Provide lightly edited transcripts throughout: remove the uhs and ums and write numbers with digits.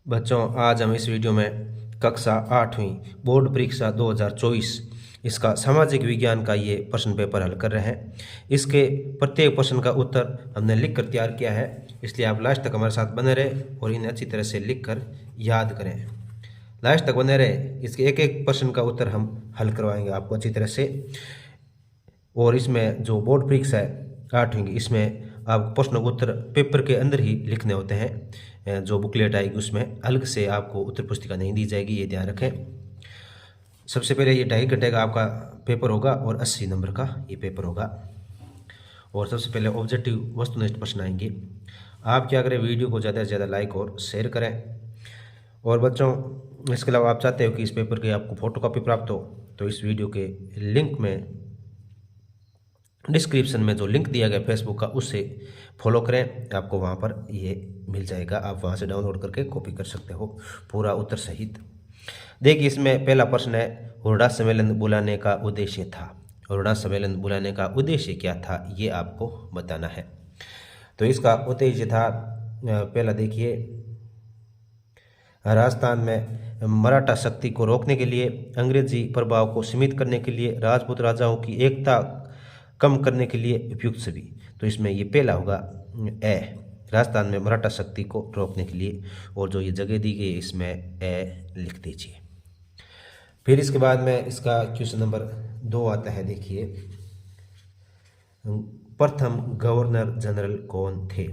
बच्चों, आज हम इस वीडियो में कक्षा 8वीं बोर्ड परीक्षा 2024 इसका सामाजिक विज्ञान का ये प्रश्न पेपर हल कर रहे हैं। इसके प्रत्येक प्रश्न का उत्तर हमने लिख कर तैयार किया है, इसलिए आप लास्ट तक हमारे साथ बने रहें और इन्हें अच्छी तरह से लिख कर याद करें। लास्ट तक बने रहे, इसके एक एक प्रश्न का उत्तर हम हल करवाएंगे आपको अच्छी तरह से। और इसमें जो बोर्ड परीक्षा है 8वीं की, इसमें आप प्रश्नों को उत्तर पेपर के अंदर ही लिखने होते हैं। जो बुकलेट आएगी उसमें अलग से आपको उत्तर पुस्तिका नहीं दी जाएगी, ये ध्यान रखें। सबसे पहले ये 2.5 घंटे का आपका पेपर होगा और 80 नंबर का ये पेपर होगा। और सबसे पहले ऑब्जेक्टिव वस्तुनिष्ठ प्रश्न आएंगे। आप क्या करें, वीडियो को ज़्यादा से ज़्यादा लाइक और शेयर करें। और बच्चों, इसके अलावा आप चाहते हो कि इस पेपर की आपको फोटोकॉपी प्राप्त हो, तो इस वीडियो के लिंक में डिस्क्रिप्शन में जो लिंक दिया गया फेसबुक का, उससे फॉलो करें, आपको वहाँ पर ये मिल जाएगा। आप वहाँ से डाउनलोड करके कॉपी कर सकते हो पूरा उत्तर सहित। देखिए, इसमें पहला प्रश्न है, हुरडा सम्मेलन बुलाने का उद्देश्य था। हुरडा सम्मेलन बुलाने का उद्देश्य क्या था, ये आपको बताना है। तो इसका उद्देश्य था, पहला देखिए, राजस्थान में मराठा शक्ति को रोकने के लिए, अंग्रेजी प्रभाव को सीमित करने के लिए, राजपूत राजाओं की एकता कम करने के लिए, उपयुक्त सभी। तो इसमें ये पहला होगा ए, राजस्थान में मराठा शक्ति को रोकने के लिए। और जो ये जगह दी गई इसमें ए लिख दीजिए। फिर इसके बाद में इसका क्वेश्चन नंबर 2 आता है। देखिए, प्रथम गवर्नर जनरल कौन थे।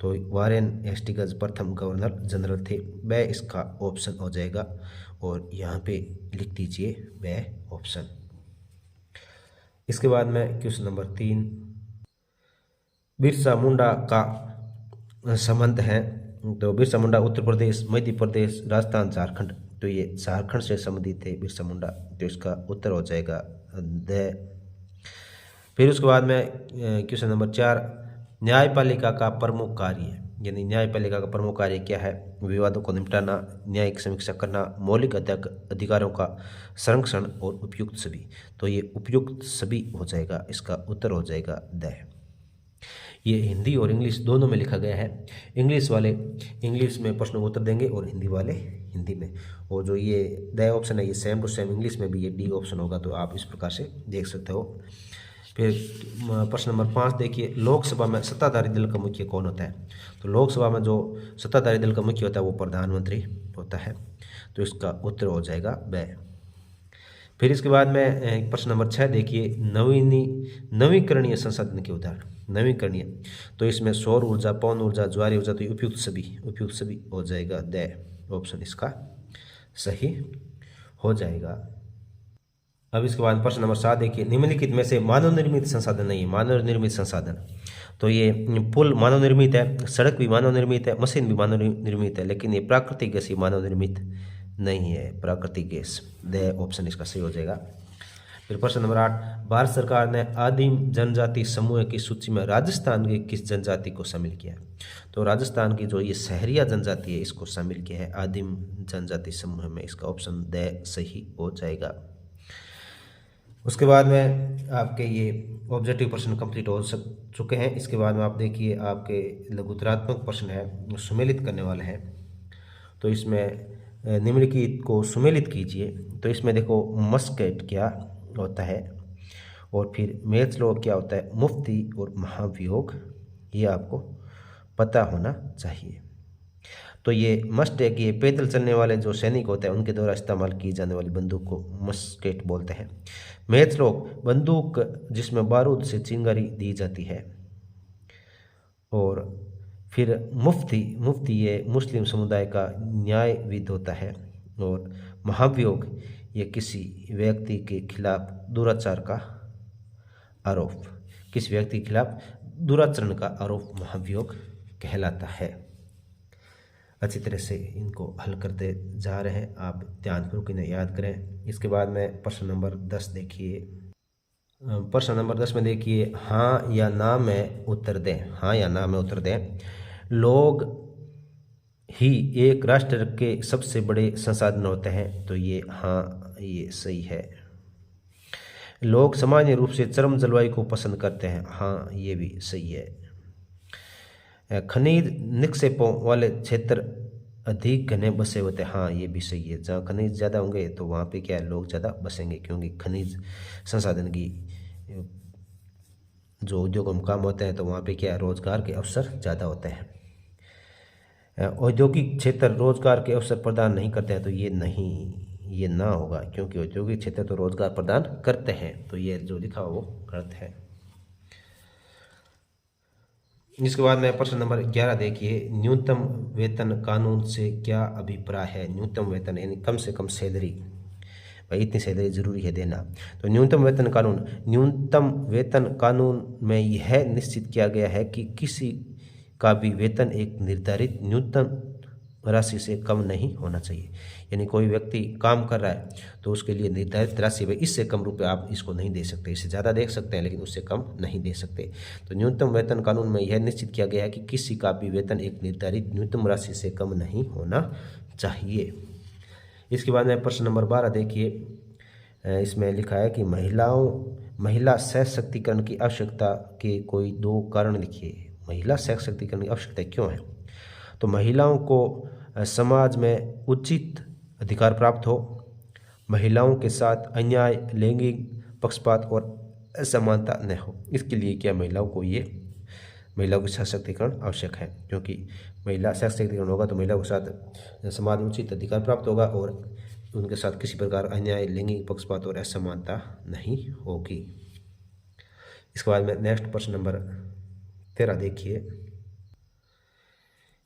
तो वारेन हेस्टिंग्स प्रथम गवर्नर जनरल थे। वह इसका ऑप्शन हो जाएगा और यहाँ पे लिख दीजिए वह ऑप्शन। इसके बाद में क्वेश्चन नंबर 3, बिरसा मुंडा का संबंध है। तो बिरसा मुंडा उत्तर प्रदेश, मध्य प्रदेश, राजस्थान, झारखंड। तो ये झारखंड से संबंधित थे बिरसा मुंडा, तो इसका उत्तर हो जाएगा द। फिर उसके बाद में क्वेश्चन नंबर 4, न्यायपालिका का प्रमुख कार्य, यानी न्यायपालिका का प्रमुख कार्य क्या है। विवादों को निपटाना, न्यायिक समीक्षा करना, मौलिक अधिकारों का संरक्षण और उपयुक्त सभी। तो ये उपयुक्त सभी हो जाएगा, इसका उत्तर हो जाएगा द। ये हिंदी और इंग्लिश दोनों में लिखा गया है। इंग्लिश वाले इंग्लिश में प्रश्नों को उत्तर देंगे और हिंदी वाले हिंदी में। और जो ये द ऑप्शन है, ये सेम टू सेम इंग्लिश में भी ये डी ऑप्शन होगा, तो आप इस प्रकार से देख सकते हो। फिर प्रश्न नंबर 5 देखिए, लोकसभा में सत्ताधारी दल का मुखिया कौन होता है। तो लोकसभा में जो सत्ताधारी दल का मुखिया होता है वो प्रधानमंत्री होता है। तो इसका उत्तर हो जाएगा ब। फिर इसके बाद में प्रश्न नंबर 6 देखिए, नवीकरणीय संसाधन के उदाहरण। नवीकरणीय, तो इसमें सौर ऊर्जा, पवन ऊर्जा, ज्वारीय ऊर्जा। तो उपयुक्त सभी हो जाएगा द ऑप्शन, इसका सही हो जाएगा। अब इसके बाद प्रश्न नंबर 7 देखिए, निम्नलिखित में से मानव निर्मित संसाधन नहीं है। मानव निर्मित संसाधन, तो ये पुल मानव निर्मित है, सड़क भी मानव निर्मित है, मशीन भी मानव निर्मित है, लेकिन ये प्राकृतिक गैस ही मानव निर्मित नहीं है, प्राकृतिक गैस। द ऑप्शन इसका सही हो जाएगा। फिर प्रश्न नंबर 8, भारत सरकार ने आदिम जनजाति समूह की सूची में राजस्थान की किस जनजाति को शामिल किया है। तो राजस्थान की जो ये सहरिया जनजाति है, इसको शामिल किया है आदिम जनजाति समूह में। इसका ऑप्शन द सही हो जाएगा। उसके बाद में आपके ये ऑब्जेक्टिव प्रश्न कंप्लीट हो चुके हैं। इसके बाद में आप देखिए, आपके लघुत्तरात्मक प्रश्न है, सुमेलित करने वाले हैं। तो इसमें निम्नलिखित को सुमेलित कीजिए। तो इसमें देखो, मस्केट क्या होता है, और फिर मैचलोक क्या होता है, मुफ्ती और महाभियोग, ये आपको पता होना चाहिए। तो ये मस्ट है कि ये पैदल चलने वाले जो सैनिक होते हैं उनके द्वारा इस्तेमाल की जाने वाली बंदूक को मस्केट बोलते हैं। मैचलॉक, बंदूक जिसमें बारूद से चिंगारी दी जाती है। और फिर मुफ्ती ये मुस्लिम समुदाय का न्यायविद होता है। और महाभियोग, ये किसी व्यक्ति के खिलाफ दुराचार का आरोप, किसी व्यक्ति के खिलाफ दुराचरण का आरोप महाभियोग कहलाता है। अच्छी तरह से इनको हल करते जा रहे हैं, आप ध्यानपूर्वक इन्हें याद करें। इसके बाद में प्रश्न नंबर 10 देखिए। प्रश्न नंबर 10 में देखिए, हाँ या ना में उत्तर दें। हाँ या ना में उत्तर दें। लोग ही एक राष्ट्र के सबसे बड़े संसाधन होते हैं। तो ये हाँ, ये सही है। लोग सामान्य रूप से चरम जलवायु को पसंद करते हैं। हाँ, ये भी सही है। खनिज निक्षेपों वाले क्षेत्र अधिक घने बसे होते हैं। हाँ, ये भी सही है। जहाँ खनिज ज़्यादा होंगे तो वहाँ पे क्या है, लोग ज़्यादा बसेंगे, क्योंकि खनिज संसाधन की जो उद्योगों में काम होते हैं तो वहाँ पे क्या है, रोजगार के अवसर ज़्यादा होते हैं। औद्योगिक क्षेत्र रोजगार के अवसर प्रदान नहीं करते हैं, तो ये ना होगा, क्योंकि औद्योगिक क्षेत्र तो रोजगार प्रदान करते हैं, तो ये जो लिखा हो वो गलत है। इसके बाद में प्रश्न नंबर 11 देखिए, न्यूनतम वेतन कानून से क्या अभिप्राय है। न्यूनतम वेतन यानी कम से कम सैलरी, भाई इतनी सैलरी जरूरी है देना। तो न्यूनतम वेतन कानून में यह निश्चित किया गया है कि किसी का भी वेतन एक निर्धारित न्यूनतम राशि से कम नहीं होना चाहिए। यानी कोई व्यक्ति काम कर रहा है तो उसके लिए निर्धारित राशि में इससे कम रुपये आप इसको नहीं दे सकते, इससे ज़्यादा दे सकते हैं लेकिन उससे कम नहीं दे सकते। तो न्यूनतम वेतन कानून में यह निश्चित किया गया है कि किसी का भी वेतन एक निर्धारित न्यूनतम राशि से कम नहीं होना चाहिए। इसके बाद में प्रश्न नंबर 12 देखिए, इसमें लिखा है कि महिला सशक्तिकरण की आवश्यकता के कोई 2 कारण लिखिए। महिला सशक्तिकरण की आवश्यकता क्यों है। तो महिलाओं को समाज में उचित अधिकार प्राप्त हो, महिलाओं के साथ अन्याय, लैंगिक पक्षपात और असमानता न हो, इसके लिए क्या महिलाओं की सशक्तिकरण आवश्यक है। क्योंकि महिला सशक्तिकरण होगा तो महिलाओं के साथ समाज में उचित अधिकार प्राप्त होगा और उनके साथ किसी प्रकार अन्याय, लैंगिक पक्षपात और असमानता नहीं होगी। इसके बाद में नेक्स्ट प्रश्न नंबर 13 देखिए।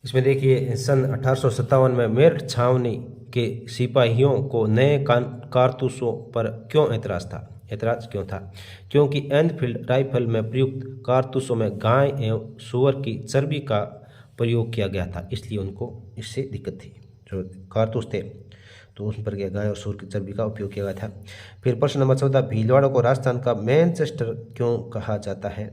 इसमें देखिए, सन 1857 में मेरठ छावनी के सिपाहियों को नए कारतूसों पर क्यों ऐतराज क्यों था। क्योंकि एनफील्ड राइफल में प्रयुक्त कारतूसों में गाय एवं सूअर की चर्बी का प्रयोग किया गया था, इसलिए उनको इससे दिक्कत थी। जो कारतूस थे तो उस पर क्या, गाय और सूअर की चर्बी का उपयोग किया गया था। फिर प्रश्न नंबर 14, भीलवाड़ा को राजस्थान का मैनचेस्टर क्यों कहा जाता है।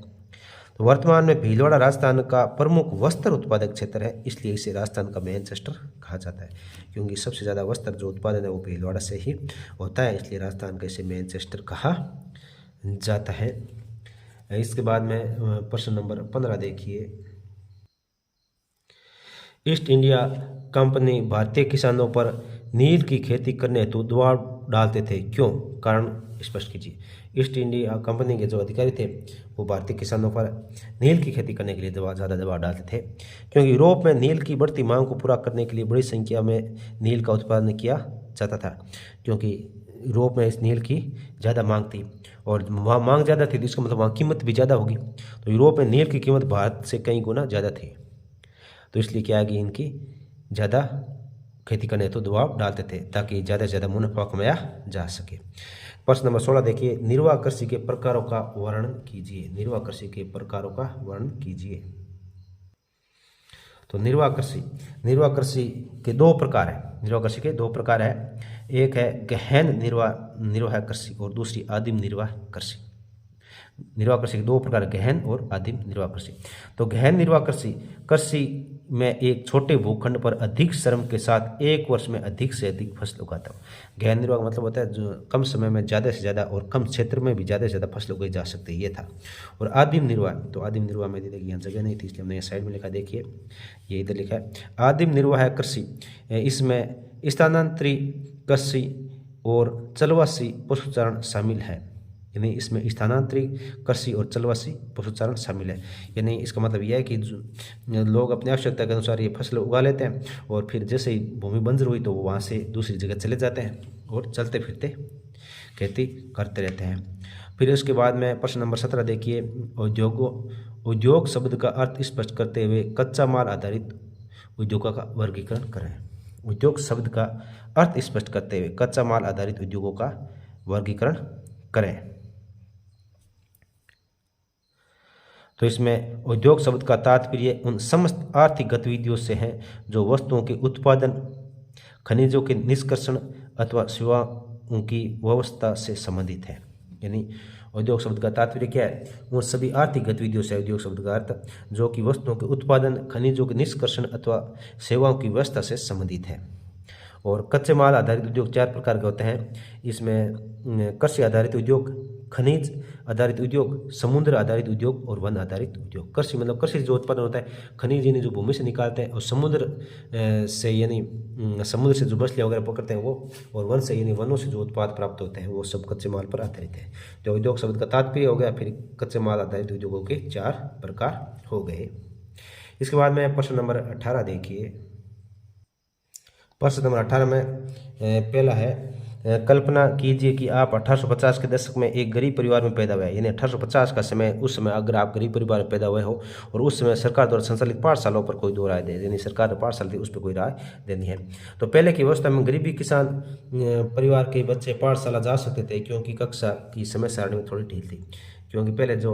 तो वर्तमान में भीलवाड़ा राजस्थान का प्रमुख वस्त्र उत्पादक क्षेत्र है, इसलिए इसे राजस्थान का मैनचेस्टर कहा जाता है। क्योंकि सबसे ज़्यादा वस्त्र जो उत्पादन है वो भीलवाड़ा से ही होता है, इसलिए राजस्थान का इसे मैनचेस्टर कहा जाता है। इसके बाद में प्रश्न नंबर 15 देखिए, ईस्ट इंडिया कंपनी भारतीय किसानों पर नील की खेती करने हेतु दबाव डालते थे, क्यों, कारण स्पष्ट कीजिए। ईस्ट इंडिया कंपनी के जो अधिकारी थे वो भारतीय किसानों पर नील की खेती करने के लिए ज़्यादा दबाव डालते थे, क्योंकि यूरोप में नील की बढ़ती मांग को पूरा करने के लिए बड़ी संख्या में नील का उत्पादन किया जाता था। क्योंकि यूरोप में इस नील की ज़्यादा मांग थी और वहाँ मांग ज़्यादा थी तो इसका मतलब वहाँ कीमत भी ज़्यादा होगी। तो यूरोप में नील की कीमत भारत से कई गुना ज़्यादा थी, तो इसलिए क्या है कि इनकी ज़्यादा खेती करने तो दबाव डालते थे ताकि ज़्यादा से ज़्यादा मुनाफा कमाया जा सके। प्रश्न नंबर 16 देखिए, निर्वाह कृषि के प्रकारों का वर्णन कीजिए। निर्वाह कृषि के प्रकारों का वर्णन कीजिए। तो निर्वाह कृषि के 2 प्रकार है। निर्वाह कृषि के 2 प्रकार है, एक है गहन निर्वाह कृषि और दूसरी आदिम निर्वाह कृषि। निर्वाह कृषि के 2 प्रकार, गहन और आदिम निर्वाह कृषि। तो गहन निर्वाह कृषि में एक छोटे भूखंड पर अधिक श्रम के साथ एक वर्ष में अधिक से अधिक फसल उगाता हूँ। गहन निर्वाह का मतलब होता है जो कम समय में ज़्यादा से ज़्यादा और कम क्षेत्र में भी ज़्यादा से ज़्यादा फसल उगाई जा सकती है, ये था। और आदिम निर्वाह, तो आदिम निर्वाह में देखिए यहाँ जगह नहीं थी इसलिए हमने साइड में लिखा, देखिए ये इधर लिखा है आदिम निर्वाह कृषि। इसमें स्थानांतरित कृषि और चलवासी पशुचारण शामिल है, यानी इसमें स्थानांतरित कृषि और चलवासी पशुचारण शामिल है। यानी इसका मतलब यह है कि लोग अपनी आवश्यकता के अनुसार ये फसल उगा लेते हैं और फिर जैसे ही भूमि बंजर हुई तो वो वहाँ से दूसरी जगह चले जाते हैं और चलते फिरते खेती करते रहते हैं। फिर उसके बाद में प्रश्न नंबर 17 देखिए, उद्योग शब्द का अर्थ स्पष्ट करते हुए कच्चा माल आधारित उद्योगों का वर्गीकरण करें। उद्योग शब्द का अर्थ स्पष्ट करते हुए कच्चा माल आधारित उद्योगों का वर्गीकरण करें। तो इसमें उद्योग शब्द का तात्पर्य उन समस्त आर्थिक गतिविधियों से है जो वस्तुओं के उत्पादन, खनिजों के निष्कर्षण अथवा सेवाओं की व्यवस्था से संबंधित है। यानी उद्योग शब्द का तात्पर्य क्या है, वो सभी आर्थिक गतिविधियों से उद्योग शब्द का अर्थ जो कि वस्तुओं के उत्पादन, खनिजों के निष्कर्षण अथवा सेवाओं की व्यवस्था से संबंधित है। और कच्चे माल आधारित उद्योग 4 प्रकार के होते हैं। इसमें कृषि आधारित उद्योग, खनिज आधारित उद्योग, समुद्र आधारित उद्योग और वन आधारित उद्योग। कृषि मतलब कृषि से जो उत्पादन होता है, खनिज यानी जो भूमि से निकालते हैं, और समुद्र से यानी समुद्र से जो मछलियाँ वगैरह पकड़ते हैं वो, और वन से यानी वनों से जो उत्पाद प्राप्त होते हैं वो सब कच्चे माल पर आधारित है। तो उद्योग शब्द का तात्पर्य हो गया, फिर कच्चे माल आधारित उद्योगों के 4 प्रकार हो गए। इसके बाद में प्रश्न नंबर 18 देखिए। प्रश्न नंबर 18 में पहला है, कल्पना कीजिए कि आप 1850 के दशक में एक गरीब परिवार में पैदा हुए, यानी 1850 का समय, उस समय अगर आप गरीब परिवार में पैदा हुए हो और उस समय सरकार द्वारा संचालित पाठशालाओं पर कोई दो राय दे, यानी सरकार जो पाठशाला थी उस पर कोई राय देनी है। तो पहले की अवस्था में गरीबी किसान परिवार के बच्चे पाठशाला जा सकते थे, क्योंकि कक्षा की समय सारणी में थोड़ी ढील थी, क्योंकि पहले जो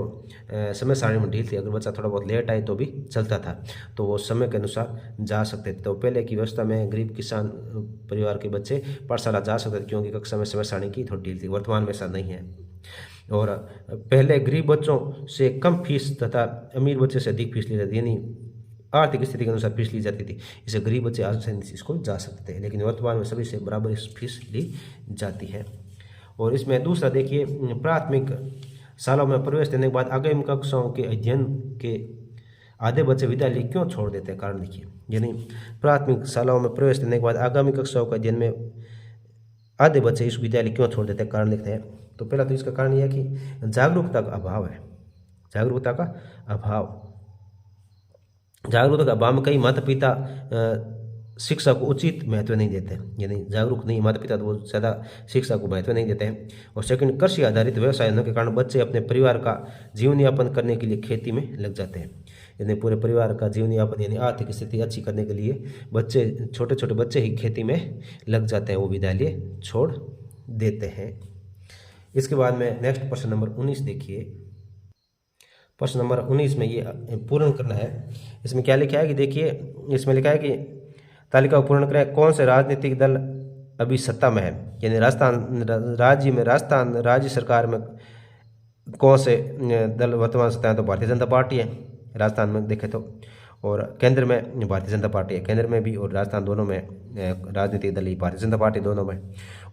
समय सारणी में ढील थी, अगर बच्चा थोड़ा बहुत लेट आए तो भी चलता था, तो वो समय के अनुसार जा सकते थे। तो पहले की व्यवस्था में गरीब किसान परिवार के बच्चे पाठशाला जा सकते थे, क्योंकि कक्षा में समय सारणी की थोड़ी ढील थी। वर्तमान में ऐसा नहीं है। और पहले गरीब बच्चों से कम फीस तथा अमीर बच्चे से अधिक फीस ली जाती, यानी आर्थिक स्थिति के अनुसार फीस ली जाती थी। इसे गरीब बच्चे आसानी से स्कूल जा सकते हैं, लेकिन वर्तमान में सभी से बराबर फीस ली जाती है। और इसमें दूसरा देखिए, प्राथमिक सालों में प्रवेश देने के बाद आगामी कक्षाओं के अध्ययन के आधे बच्चे विद्यालय क्यों छोड़ देते हैं, कारण देखिए। यानी प्राथमिक शालाओं में प्रवेश देने के बाद आगामी कक्षाओं के अध्ययन में आधे बच्चे इस विद्यालय क्यों छोड़ देते हैं, कारण लिखते हैं। तो पहला तो इसका कारण यह है कि जागरूकता का अभाव है। जागरूकता का अभाव, जागरूकता के अभाव में कई माता पिता शिक्षा को उचित महत्व नहीं देते हैं, यानी जागरूक नहीं माता पिता तो वो ज़्यादा शिक्षा को महत्व नहीं देते हैं। और सेकंड, कृषि आधारित व्यवसाय होने के कारण बच्चे अपने परिवार का जीवन यापन करने के लिए खेती में लग जाते हैं, यानी पूरे परिवार का जीवन यापन यानी आर्थिक स्थिति अच्छी करने के लिए बच्चे, छोटे छोटे बच्चे ही खेती में लग जाते हैं, वो विद्यालय छोड़ देते हैं। इसके बाद में नेक्स्ट प्रश्न नंबर 19 देखिए। प्रश्न नंबर 19 में ये पूर्ण करना है। इसमें क्या लिखा है कि देखिए, इसमें लिखा है कि तालिका को पूर्ण करें। कौन से राजनीतिक दल अभी सत्ता में है, यानी राजस्थान राज्य सरकार में कौन से दल वर्तमान सत्ता है, तो भारतीय जनता पार्टी है राजस्थान में देखें तो, और केंद्र में भारतीय जनता पार्टी है, केंद्र में भी और राजस्थान दोनों में राजनीतिक दल ही भारतीय जनता पार्टी दोनों में।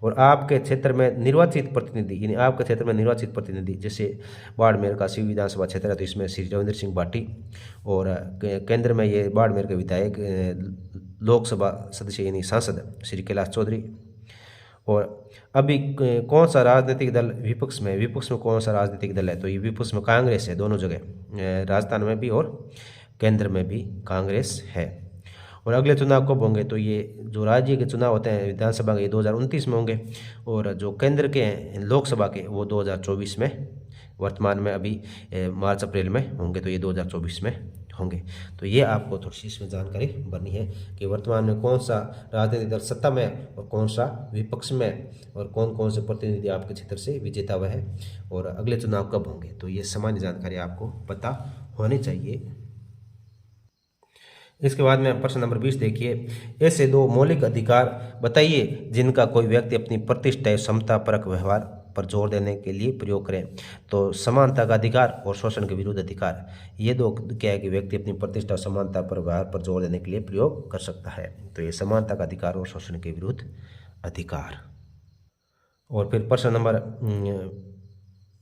और आपके क्षेत्र में निर्वाचित प्रतिनिधि, यानी आपके क्षेत्र में निर्वाचित प्रतिनिधि, जैसे बाड़मेर का शिव विधानसभा क्षेत्र है तो इसमें श्री रविंद्र सिंह भाटी, और केंद्र में ये बाड़मेर के विधायक लोकसभा सदस्य यानी सांसद श्री कैलाश चौधरी। और अभी कौन सा राजनीतिक दल विपक्ष में, विपक्ष में कौन सा राजनीतिक दल है, तो ये विपक्ष में कांग्रेस है, दोनों जगह राजस्थान में भी और केंद्र में भी कांग्रेस है। और अगले चुनाव कब होंगे, तो ये जो राज्य के चुनाव होते हैं विधानसभा के, ये 2029 में होंगे, और जो केंद्र के हैं लोकसभा के वो 2024 में, वर्तमान में अभी मार्च अप्रैल में होंगे, तो ये 2024 में होंगे। तो ये आपको थोड़ी सी इसमें जानकारी भरनी है कि वर्तमान में कौन सा राजनीतिक दल सत्ता में और कौन सा विपक्ष में, और कौन कौन से प्रतिनिधि आपके क्षेत्र से विजेता हुए हैं, और अगले चुनाव कब होंगे। तो ये सामान्य जानकारी आपको पता होनी चाहिए। इसके बाद में प्रश्न नंबर 20 देखिए। ऐसे 2 मौलिक अधिकार बताइए जिनका कोई व्यक्ति अपनी प्रतिष्ठा क्षमता परक व्यवहार पर जोर देने के लिए प्रयोग करें। तो समानता का अधिकार और शोषण के विरुद्ध अधिकार, ये 2 क्या है कि व्यक्ति अपनी प्रतिष्ठा समानता पर व्यवहार पर जोर देने के लिए प्रयोग कर सकता है। तो ये समानता का अधिकार और शोषण के विरुद्ध अधिकार। और फिर प्रश्न नंबर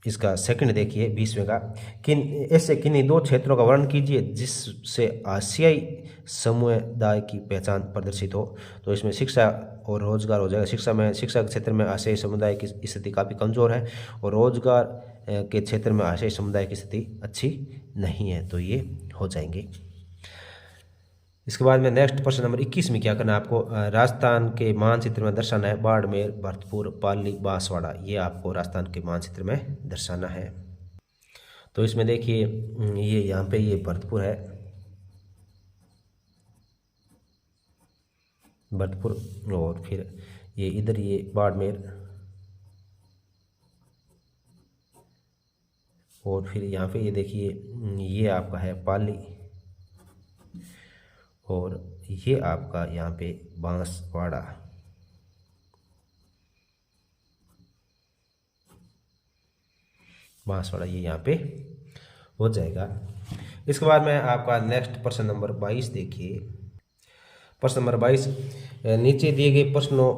इसका सेकंड देखिए 20वें का, किन्हीं 2 क्षेत्रों का वर्णन कीजिए जिससे आसियाई समुदाय की पहचान प्रदर्शित हो। तो इसमें शिक्षा और रोजगार हो जाएगा। शिक्षा के क्षेत्र में आसियाई समुदाय की स्थिति काफ़ी कमज़ोर है, और रोजगार के क्षेत्र में आसियाई समुदाय की स्थिति अच्छी नहीं है, तो ये हो जाएंगे। इसके बाद में नेक्स्ट प्रश्न नंबर 21 में क्या करना है आपको, राजस्थान के मानचित्र में दर्शाना है बाड़मेर, भरतपुर, पाली, बांसवाड़ा, ये आपको राजस्थान के मानचित्र में दर्शाना है। तो इसमें देखिए ये यहाँ पे ये भरतपुर है, भरतपुर, और फिर ये इधर ये बाड़मेर, और फिर यहाँ पे ये देखिए ये आपका है पाली, और ये आपका यहाँ पे बांसवाड़ा। बांसवाड़ा ये यहाँ पे हो जाएगा। इसके बाद में आपका नेक्स्ट प्रश्न नंबर 22 देखिए। प्रश्न नंबर 22, नीचे दिए गए प्रश्नों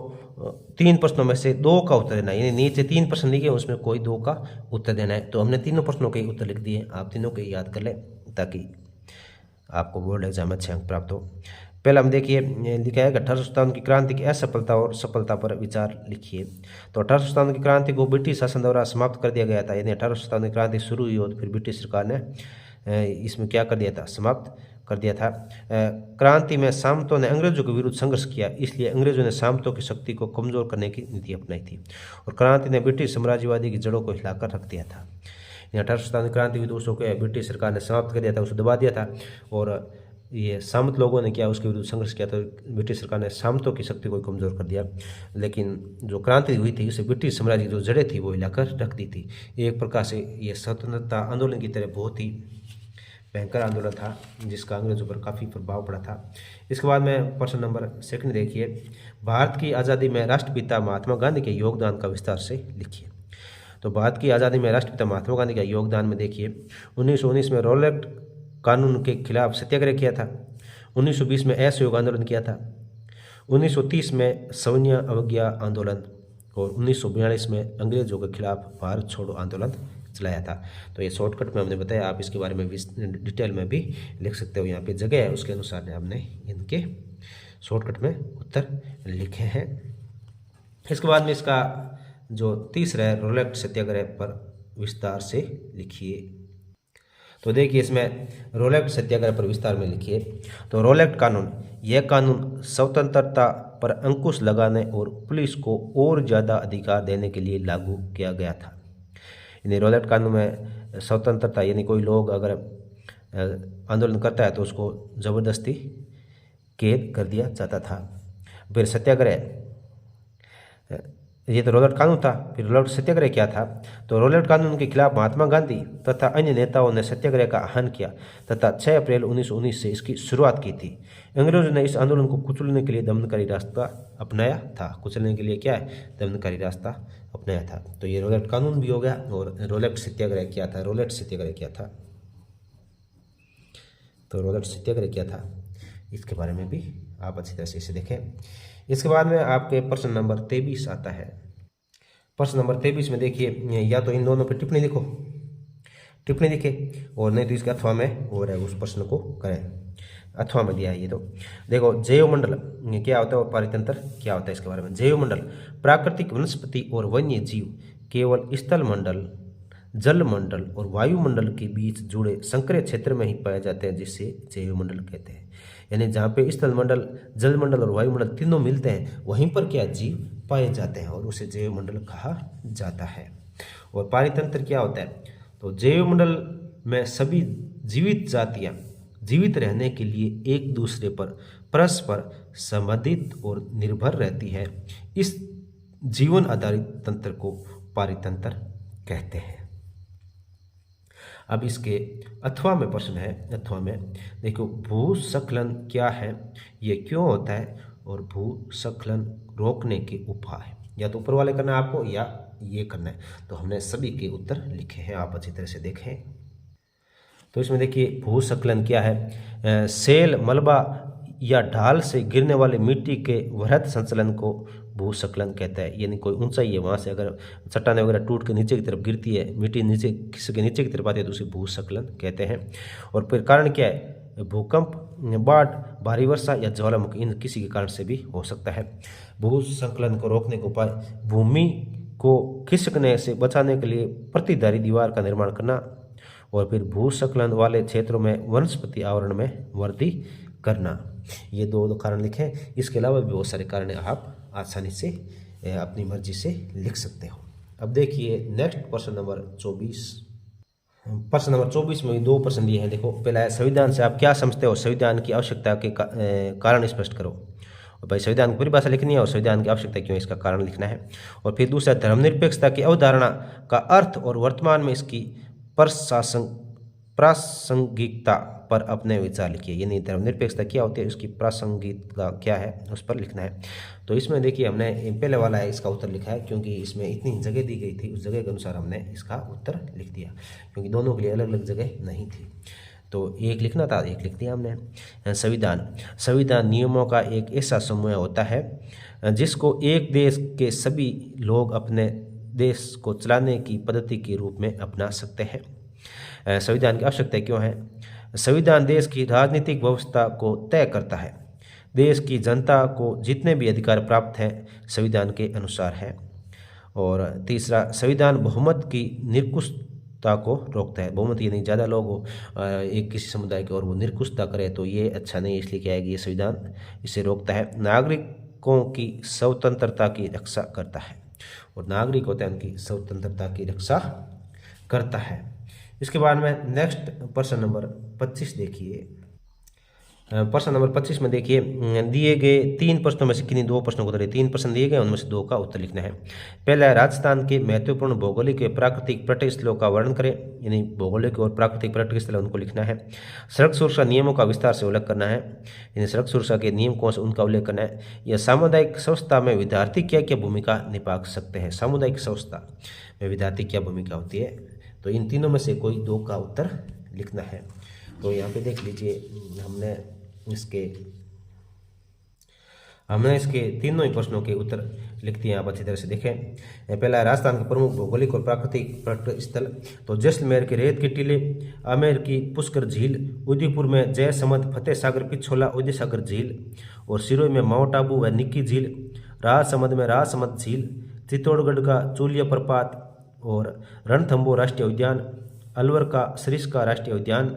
3 प्रश्नों में से 2 का उत्तर देना है। यानी नीचे 3 प्रश्न दिए उसमें कोई 2 का उत्तर देना है। तो हमने तीनों प्रश्नों के उत्तर लिख दिए, आप तीनों के याद कर लें ताकि आपको बोर्ड एग्जाम में अच्छे अंक प्राप्त हो। पहला हम देखिए लिखा है कि 1857 की क्रांति की असफलता और सफलता पर विचार लिखिए। तो 1857 की क्रांति को ब्रिटिश शासन द्वारा समाप्त कर दिया गया था। यानी 1857 की क्रांति शुरू हुई और फिर ब्रिटिश सरकार ने इसमें क्या कर दिया था, समाप्त कर दिया था। क्रांति में सामंतों ने अंग्रेजों के विरुद्ध संघर्ष किया, इसलिए अंग्रेजों ने सामंतों की शक्ति को कमजोर करने की नीति अपनाई थी और क्रांति ने ब्रिटिश साम्राज्यवादी की जड़ों को हिलाकर रख दिया था। 1857 क्रांति हुई तो उसको ब्रिटिश सरकार ने समाप्त कर दिया था, उसको दबा दिया था और ये सामंत लोगों ने क्या उसके विरुद्ध संघर्ष किया, तो ब्रिटिश सरकार ने सामंतों की शक्ति को कमजोर कर दिया। लेकिन जो क्रांति हुई थी उसे ब्रिटिश साम्राज्य की जो जड़ें थी वो हिलाकर रख दी थी। एक प्रकार से ये स्वतंत्रता आंदोलन की तरह बहुत ही भयंकर आंदोलन था जिसका अंग्रेजों पर काफ़ी प्रभाव पड़ा था। इसके बाद में प्रश्न नंबर 2 देखिए, भारत की आज़ादी में राष्ट्रपिता महात्मा गांधी के योगदान का विस्तार से लिखिए। तो भारत की आज़ादी में राष्ट्रपिता महात्मा गांधी का योगदान में देखिए 1919 में रॉलेट कानून के खिलाफ सत्याग्रह किया था, 1920 में असहयोग आंदोलन किया था, 1930 में सविनय अवज्ञा आंदोलन और 1942 में अंग्रेजों के खिलाफ भारत छोड़ो आंदोलन चलाया था। तो ये शॉर्टकट में हमने बताया, आप इसके बारे में डिटेल में भी लिख सकते हो। यहाँ पे जगह है उसके अनुसार हमने इनके शॉर्टकट में उत्तर लिखे हैं। इसके बाद में इसका जो तीसरा है रॉलेट सत्याग्रह पर विस्तार से लिखिए। तो देखिए इसमें रॉलेट सत्याग्रह पर विस्तार में लिखिए। तो रॉलेट कानून, यह कानून स्वतंत्रता पर अंकुश लगाने और पुलिस को और ज़्यादा अधिकार देने के लिए लागू किया गया था। यानी रॉलेट कानून में स्वतंत्रता, यानी कोई लोग अगर आंदोलन करता है तो उसको ज़बरदस्ती कैद कर दिया जाता था। फिर सत्याग्रह, ये तो रॉलेट कानून था। फिर रॉलेट सत्याग्रह क्या था, तो रॉलेट कानून के खिलाफ महात्मा गांधी तथा अन्य नेताओं ने सत्याग्रह का आह्वान किया तथा 6 अप्रैल 1919 से इसकी शुरुआत की थी। अंग्रेजों ने इस आंदोलन को कुचलने के लिए दमनकारी रास्ता अपनाया था। कुचलने के लिए क्या है, दमनकारी रास्ता अपनाया था। तो ये रॉलेट कानून भी हो गया और रॉलेट सत्याग्रह क्या था, रॉलेट सत्याग्रह क्या था, तो रॉलेट सत्याग्रह क्या था इसके बारे में भी आप अच्छी तरह से इसे देखें। इसके बाद में आपके प्रश्न नंबर 23 आता है। प्रश्न नंबर 23 में देखिए, या तो इन दोनों पर टिप्पणी लिखो, टिप्पणी लिखे, और नहीं तो इसके अथवा में और है उस प्रश्न को करें। अथवा में दिया है ये। तो देखो जैव मंडल क्या होता है और पारितंत्र क्या होता है इसके बारे में। जैव मंडल प्राकृतिक वनस्पति और वन्य जीव केवल स्थल मंडल, जल मंडल और वायुमंडल के बीच जुड़े संकरे क्षेत्र में ही पाए जाते हैं, जिसे जैव मंडल कहते हैं। यानी जहाँ पे स्थल मंडल, जल मंडल और वायुमंडल तीनों मिलते हैं वहीं पर क्या जीव पाए जाते हैं और उसे जैव मंडल कहा जाता है। और पारितंत्र क्या होता है, तो जैव मंडल में सभी जीवित जातियाँ जीवित रहने के लिए एक दूसरे पर परस्पर संबंधित और निर्भर रहती है। इस जीवन आधारित तंत्र को पारितंत्र कहते हैं। अब इसके अथवा में प्रश्न है। अथवा में देखो भूस्खलन क्या है, ये क्यों होता है और भूस्खलन रोकने के उपाय, या तो ऊपर वाले करना है आपको या ये करना है। तो हमने सभी के उत्तर लिखे हैं, आप अच्छी तरह से देखें। तो इसमें देखिए भूस्खलन क्या है, सेल, मलबा या ढाल से गिरने वाले मिट्टी के वृहद संचलन को भूस्खलन कहता है। यानी कोई ऊंचाई है, वहाँ से अगर चट्टानें वगैरह टूट के नीचे की तरफ गिरती है, मिट्टी नीचे किसी के नीचे की तरफ आती है तो उसे भूस्खलन कहते हैं। और फिर कारण क्या है, भूकंप, बाढ़, भारी वर्षा या ज्वालामुखी, इन किसी के कारण से भी हो सकता है। भूस्खलन को रोकने का उपाय, भूमि को खिसकने से बचाने के लिए प्रतिधारी दीवार का निर्माण करना और फिर भूस्खलन वाले क्षेत्रों में वनस्पति आवरण में वृद्धि करना। ये दो कारण लिखे। इसके अलावा भी बहुत सारे कारण आप आसानी से अपनी मर्जी से लिख सकते हो। अब देखिए नेक्स्ट प्रश्न नंबर 24। प्रश्न नंबर 24 में 2 प्रश्न दिए हैं। देखो पहला है संविधान से आप क्या समझते हो, संविधान की आवश्यकता के कारण स्पष्ट करो। और भाई संविधान की परिभाषा लिखनी है और संविधान की आवश्यकता क्यों, इसका कारण लिखना है। और फिर दूसरा धर्मनिरपेक्षता की अवधारणा का अर्थ और वर्तमान में इसकी प्रासंगिकता पर अपने विचार लिखिए। यानी धर्मनिरपेक्षता क्या होती है, उसकी प्रासंगिकता क्या है, उस पर लिखना है। तो इसमें देखिए हमने पहले वाला है इसका उत्तर लिखा है क्योंकि इसमें इतनी जगह दी गई थी, उस जगह के अनुसार हमने इसका उत्तर लिख दिया क्योंकि दोनों के लिए अलग अलग जगह नहीं थी। तो एक लिखना था, एक लिख दिया हमने। संविधान, संविधान नियमों का एक ऐसा समूह होता है जिसको एक देश के सभी लोग अपने देश को चलाने की पद्धति के रूप में अपना सकते हैं। संविधान की आवश्यकता क्यों है? संविधान देश की राजनीतिक व्यवस्था को तय करता है। देश की जनता को जितने भी अधिकार प्राप्त हैं संविधान के अनुसार है। और तीसरा, संविधान बहुमत की निरंकुशता को रोकता है। बहुमत यानी ज़्यादा लोग हो एक किसी समुदाय के और वो निरंकुशता करे तो ये अच्छा नहीं, इसलिए क्या है कि ये संविधान इसे रोकता है। नागरिकों की स्वतंत्रता की रक्षा करता है, और नागरिक होते हैं उनकी स्वतंत्रता की रक्षा करता है। इसके बाद में नेक्स्ट प्रश्न नंबर 25 देखिए। प्रश्न नंबर 25 में देखिए, दिए गए 3 प्रश्नों में से किन्हीं 2 प्रश्नों को उत्तर, 3 प्रश्न दिए गए उनमें से 2 का उत्तर लिखना है। पहला है, राजस्थान के महत्वपूर्ण भौगोलिक व प्राकृतिक पर्यटक स्थलों का वर्णन करें, यानी भौगोलिक और प्राकृतिक पर्यटक स्थल उनको लिखना है। सड़क सुरक्षा नियमों का विस्तार से उल्लेख करना है, यानी सड़क सुरक्षा के नियम कौन से उनका उल्लेख करना है। यह सामुदायिक संस्था में विद्यार्थी क्या क्या भूमिका निभा सकते हैं, सामुदायिक संस्था में विद्यार्थी क्या भूमिका होती है। तो इन तीनों में से कोई 2 का उत्तर लिखना है। तो यहाँ पे देख लीजिए, हमने इसके तीनों ही प्रश्नों के उत्तर लिख दिए। आप अच्छी तरह से देखें। पहला है, राजस्थान के प्रमुख भौगोलिक और प्राकृतिक पर्यटक स्थल। तो जैसलमेर के रेत के टीले, आमेर की पुष्कर झील, उदयपुर में जयसमंद, फतेह सागर पिछोला उदय सागर झील, और सिरोही में माउंट आबू व निक्की झील, राजसमंद में राजसमंद झील, चित्तौड़गढ़ का चूलिया प्रपात, और रणथंभौर राष्ट्रीय उद्यान, अलवर का सरिस्का राष्ट्रीय उद्यान,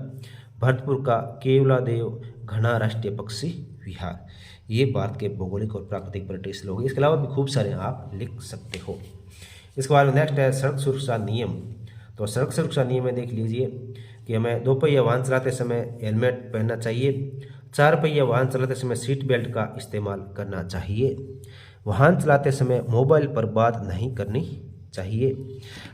भरतपुर का केवलादेव घना राष्ट्रीय पक्षी विहार। ये भारत के भौगोलिक और प्राकृतिक पर्यटक स्थल हो गए। इसके अलावा भी खूब सारे आप लिख सकते हो। इसके बाद में नेक्स्ट है सड़क सुरक्षा नियम। तो सड़क सुरक्षा नियम में देख लीजिए कि हमें 2 पहिया वाहन चलाते समय हेलमेट पहनना चाहिए, 4 पहिया वाहन चलाते समय सीट बेल्ट का इस्तेमाल करना चाहिए, वाहन चलाते समय मोबाइल पर बात नहीं करनी चाहिए,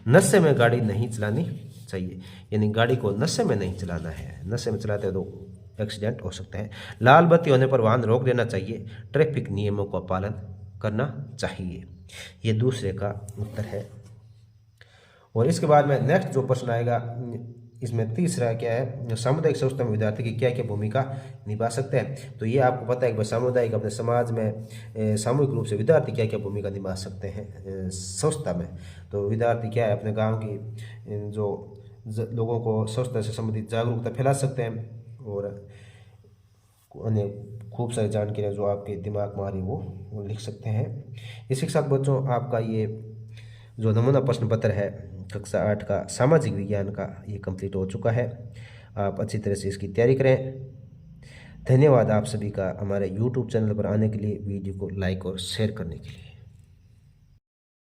नशे में गाड़ी नहीं चलानी चाहिए, यानी गाड़ी को नशे में नहीं चलाना है, नशे में चलाते तो एक्सीडेंट हो सकता है। लाल बत्ती होने पर वाहन रोक देना चाहिए, ट्रैफिक नियमों का पालन करना चाहिए। ये दूसरे का उत्तर है। और इसके बाद में नेक्स्ट जो प्रश्न आएगा, इसमें तीसरा क्या है, सामुदायिक संस्था में विद्यार्थी की क्या क्या भूमिका निभा सकते हैं। तो ये आपको पता है कि सामुदायिक अपने समाज में सामूहिक रूप से विद्यार्थी क्या क्या भूमिका निभा सकते हैं संस्था में। तो विद्यार्थी क्या है, अपने गांव की जो लोगों को स्वच्छता से संबंधित जागरूकता फैला सकते हैं, और अन्य खूब सारी जानकारियाँ जो आपके दिमाग में आ रही वो लिख सकते हैं। इसी के साथ बच्चों, आपका ये जो नमूना प्रश्न पत्र है कक्षा 8 का सामाजिक विज्ञान का, ये कंप्लीट हो चुका है। आप अच्छी तरह से इसकी तैयारी करें। धन्यवाद आप सभी का हमारे YouTube चैनल पर आने के लिए, वीडियो को लाइक और शेयर करने के लिए।